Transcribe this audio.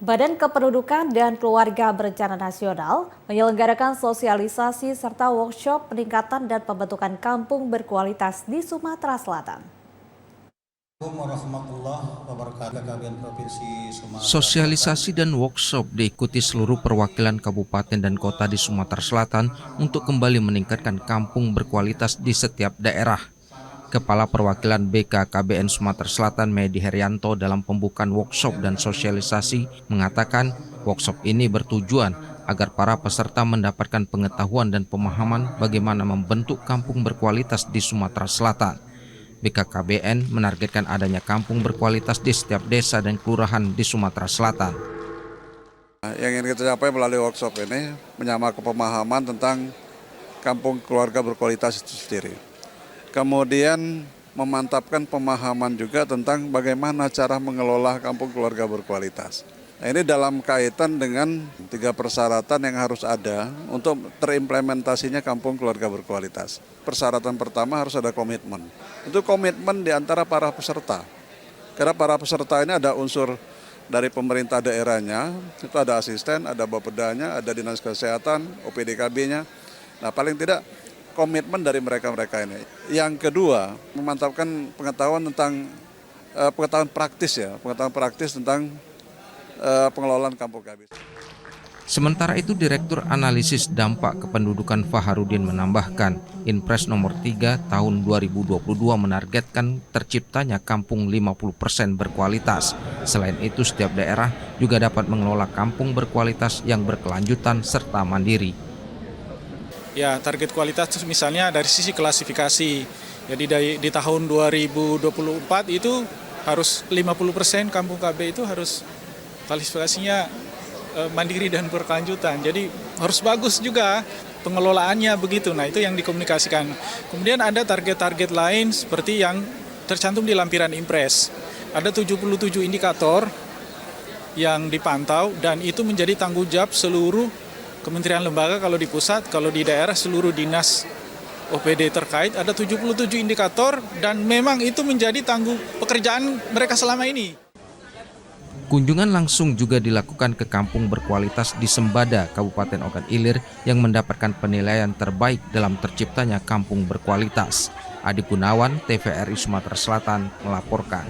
Badan Kependudukan dan Keluarga Berencana Nasional menyelenggarakan sosialisasi serta workshop peningkatan dan pembentukan kampung berkualitas di Sumatera Selatan. Sosialisasi dan workshop diikuti seluruh perwakilan kabupaten dan kota di Sumatera Selatan untuk kembali meningkatkan kampung berkualitas di setiap daerah. Kepala Perwakilan BKKBN Sumatera Selatan Medi Herianto dalam pembukaan workshop dan sosialisasi mengatakan workshop ini bertujuan agar para peserta mendapatkan pengetahuan dan pemahaman bagaimana membentuk kampung berkualitas di Sumatera Selatan. BKKBN menargetkan adanya kampung berkualitas di setiap desa dan kelurahan di Sumatera Selatan. Yang ingin kita capai melalui workshop ini menyamakan pemahaman tentang kampung keluarga berkualitas itu sendiri. Kemudian memantapkan pemahaman juga tentang bagaimana cara mengelola kampung keluarga berkualitas. Nah, ini dalam kaitan dengan 3 persyaratan yang harus ada untuk terimplementasinya kampung keluarga berkualitas. Persyaratan pertama harus ada komitmen. Itu komitmen di antara para peserta. Karena para peserta ini ada unsur dari pemerintah daerahnya, itu ada asisten, ada bapedanya, ada dinas kesehatan, OPDKB-nya. Nah, paling tidak komitmen dari mereka-mereka ini. Yang kedua, memantapkan pengetahuan tentang pengetahuan praktis tentang pengelolaan kampung KB. Sementara itu, Direktur Analisis Dampak Kependudukan Faharudin menambahkan, Inpres nomor 3 tahun 2022 menargetkan terciptanya kampung 50% berkualitas. Selain itu, setiap daerah juga dapat mengelola kampung berkualitas yang berkelanjutan serta mandiri. Ya, target kualitas misalnya dari sisi klasifikasi. Jadi di tahun 2024 itu harus 50% kampung KB itu harus klasifikasinya mandiri dan berkelanjutan. Jadi harus bagus juga pengelolaannya begitu. Nah, itu yang dikomunikasikan. Kemudian ada target-target lain seperti yang tercantum di lampiran Inpres. Ada 77 indikator yang dipantau dan itu menjadi tanggung jawab seluruh kementerian lembaga kalau di pusat, kalau di daerah seluruh dinas OPD terkait ada 77 indikator dan memang itu menjadi pekerjaan mereka selama ini. Kunjungan langsung juga dilakukan ke kampung berkualitas di Sembada, Kabupaten Ogan Ilir yang mendapatkan penilaian terbaik dalam terciptanya kampung berkualitas. Adi Gunawan, TVRI Sumatera Selatan melaporkan.